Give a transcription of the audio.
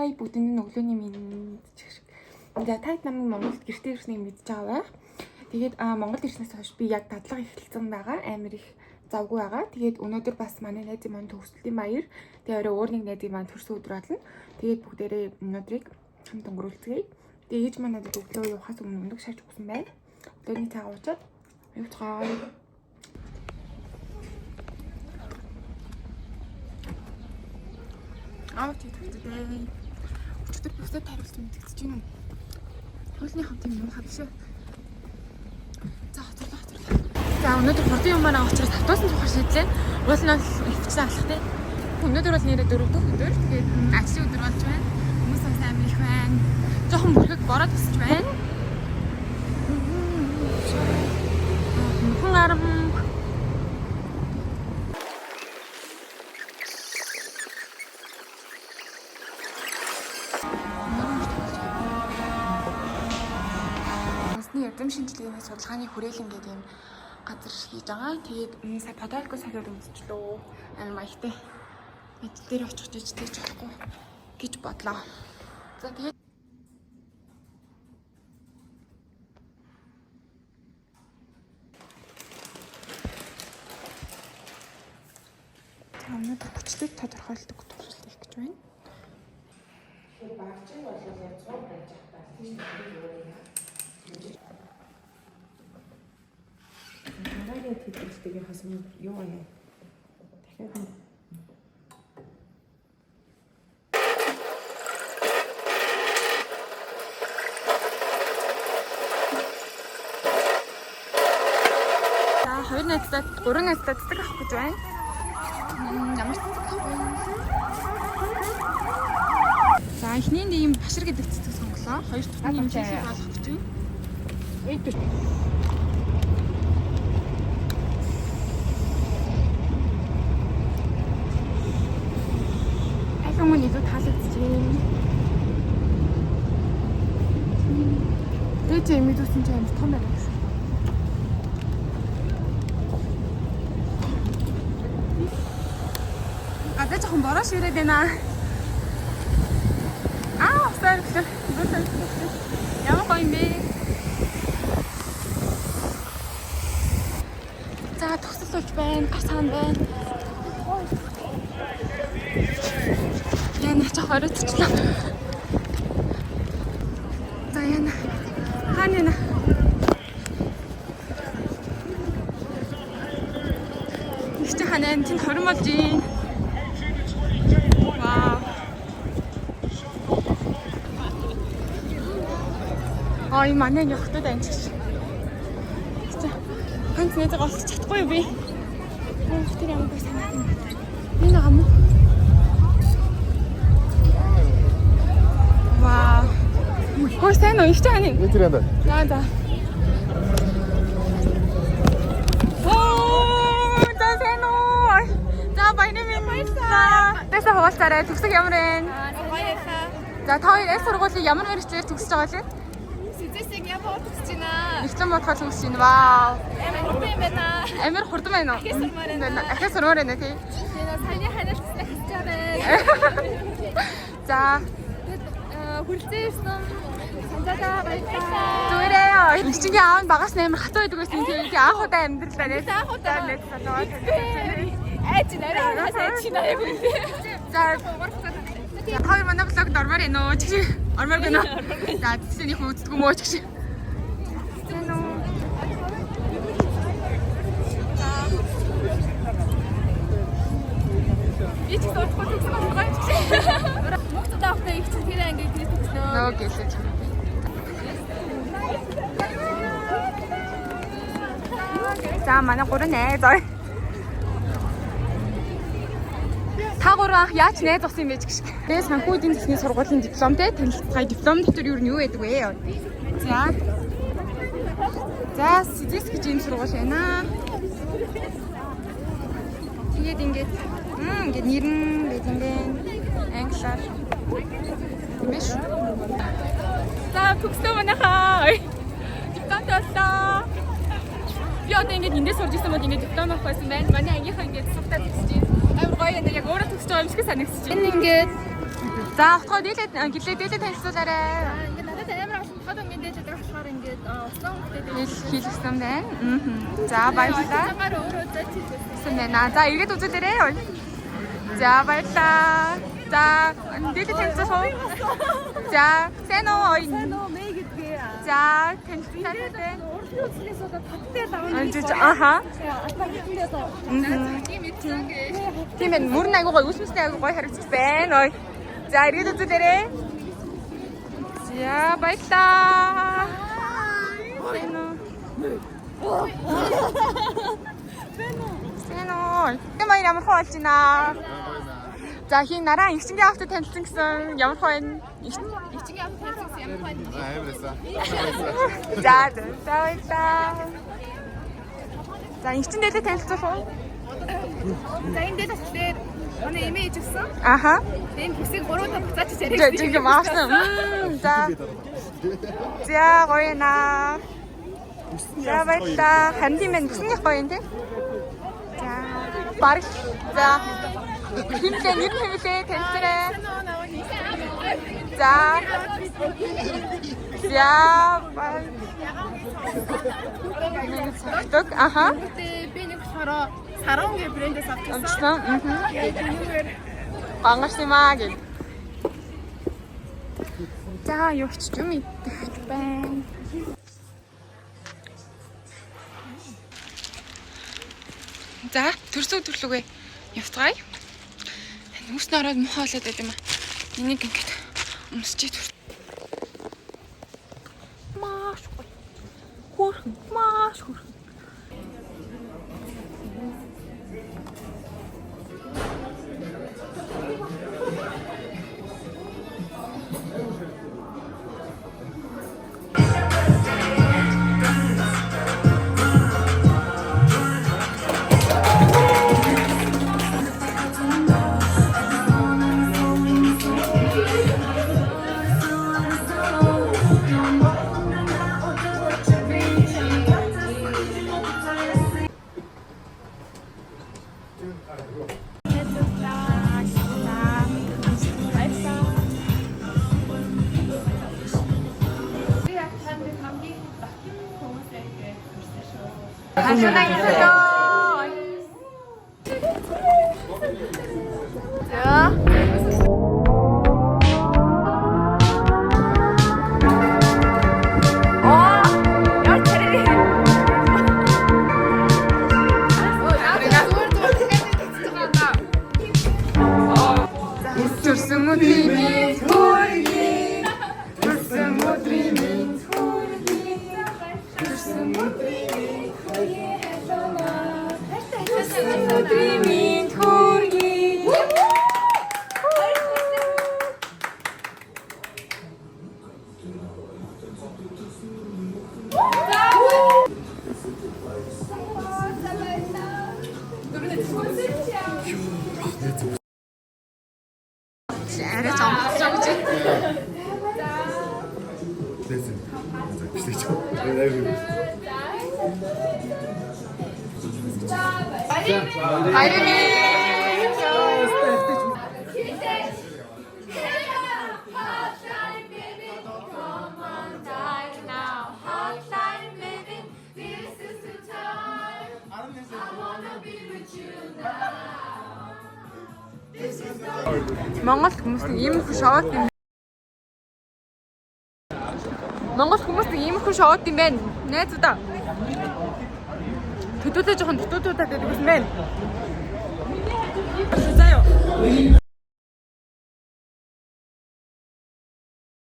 Хай бүгдний өглөөний минь. За тайт намын Монголд гэртээ ирснийг мэдж байгаа байх. Тэгээд Монголд ирснээс хойш би яг дадлага эхэлсэн байгаа. Амар их завгүй байгаа. Тэгээд өнөөдөр бас манай найзын маань төгсөлтийн баяр. Тэгээд өөрөө өөр нэг найзын маань төрсөн өдөр болно. Тэгээд бүгдээрээ өнөөдрийг хамт өнгөрүүлцгээе. Тэгээд ээж маань надад өглөө явахаас өмнө өнөг шарж өгсөн байна. Өглөөний цайгаа уучаад явцгаая. Тэгтээ. Өчигдөр бүсэд хариулт мэдчихэж байна уу? Хөлний хамт юм хавшаа. За өнөөдөр хурдан юм маань очроод автобусан цухаар шийдлээ. Уул нь өвчсөн алах тий. Өнөөдөр бол нэрээ 4 дахь өдөр. Тэгээд ажлын өдөр болж байна. Хүмүүс сайн их байна. Жохон бүрхэг бороо тусч байна. Хүн арам эрдэм шинжилгээний судалгааны хүрээлэн гэдэг юм газар хийж байгаа. Тэгээд сая подолко солиод үзчихлөө. Амар маягтай. Эд дээр очих жижигтэй ч болохгүй гэж бодлоо. За тэгээд өнөөдөр хүчлэг тодорхойлдог туршилт хийх гэж байна. Багчиг бол яг 100 байж байгаа. Тийм яг хэлбэртэйгээ хасна юу яа. Дахиад За 2 найзтай 3 найзтай цэцэг авах гэж байна. Ямар цэцэг авах вэ? За эхнийнд ийм башир гэдэг цэцэг сонголоо. Хоёр дахь нь ийм цэцэг болох гэж байна. Хүмүүс илүү таалагдчихээн. Дээд мэдүүлсэн чинь амар том байна гэсэн. Гадаа жоохон бороо ширээд байна. Сар. Ямар гоё юм бэ? За төгсөл болж байна. Гасаан байна. Яна чах оройцчлаа. За яна. Хаана? Ихтэй ханаа тэнд хорон болж юм. Вау. Ой манай нөхдөд анчиж. Ганц нэзэг олчих чадахгүй юу би? Нөхдөр ямар гоё санагдана. Энэ гам. Вау. Хөөе сайн уу? Ихтэй хань. Метр янда. За. За сайн уу? За баяр минь. Тэсэ хаваалцаарай. Төгсөг ямар вэ? Баярлалаа. За та хоёр эс сургуулийн ямар мэргэжлэр төгсөж байгаа вэ? Сэзэсэг яваа төгсөж байна. Ихлэн бодохоор төгсөж байна. Вау. Амар хурдан юм байна. Амар хурдан байна уу? Ахиас сурмаар байна тий. Тэгээд саяны ханиалцсан хийж байгаа. За Хүлцээ ирсэн. Санджаа баярлалаа. зүгээрээ чиний аав нь багаас амар хатуу байдаг байсан тийм анх удаа амьдралаа нэ. Анх удаа. Нэ салаа. Айч нараа хасаа чи нараа гүн. За хоёр манай блогд ормоор байна уу? Чи ормоор гэнэ. За тэсний хүн үздэг юм уу ч гэж. Ич сорох төгсөх байгаа. Мөхөд авахтай их тэр анги тэр төгснөө. Нөө гэлэж. За манай гурван найз ой. Та гурван яач найз ус юм бэ гэж. Тэгээ санхүүдийн техникийн сургуулийн дипломтой танилцгай диплом дотор юу байдаг вэ? За сэдэс гэж юм сургууль байна. Тэгээд ингээд нэр нь гэдэг юм бэ? Англиар. Тиймээс. За төгсөө манайхаа. Дипломтой боллоо. Би одоо ингээд эндээс сурж ирсэн бол ингээд диплом авах байсан байна. Манай ангийнхаа ингээд суртаа төгсөж байна. Амар гоё энэ яг өөрөө төгсөж байгаа юм шиг санагдчих. Энэ ингээд За утгаа гэлээ танилцуулаарай. Ингээд надад амар олон тохиол ингээд дээд байдаг болохоор ингээд усан гэдэг Хийлгсэн байна. За баярлалаа. цагаар өөрөө зөч хийсэн. Сонена. За эргээд үзүүлээрэй. За баярлалаа. За дээд танилцуулах уу? За сайн уу? Мэй гэдгээ. За танилцуулаарай. Урдлууснаас одоо таттай давна. Аха. Атаа гэндээ тоо. Тийм ээ, мөр айгуу гоё, үсмэсний айгуу гоё хариуцж байна. Ой. За эргээд үзүүлээрэй. За баярлалаа. Сэно. Тэм баяр ямар хөө болж байна? За хин нараа ихчингийн автод танилцсан гэсэн ямар хөө байна? Ичгийн авах танилцсан ямар байна? За баярлалаа. За ихчин дээлээ танилцуулах уу? За энэ дээр тэгэхээр манай имэж өгсөн. Аха. Энэ бүсийг 3 удаа буцаач яриад. Жиг маасан. За. За гоё наа. За баярлалаа. Харин тийм ээ бүсних гоё юм тий. За баг. За. Хинлээ нэг хэмлээ танилцарай. За. За. Аха. Би нэг болохоор Саронгийн брэндээс авчихсан. Пангашимаа гэх. За юу ч юм идэх байна. За төрлөгээ явцгаая. Нүс нараад мохоолоод байт юм аа. Энийг ингэж өмсчээ түр. Маш гоё. Хөрхөн маш хөрхөн. Монгол хүмүүс ийм их шоуд юм. Монгол хүмүүс ийм их шоуд юм байна. Найзуудаа. Төдөөдөө жоохон дутуудаад байдаг юм байна. Заяа.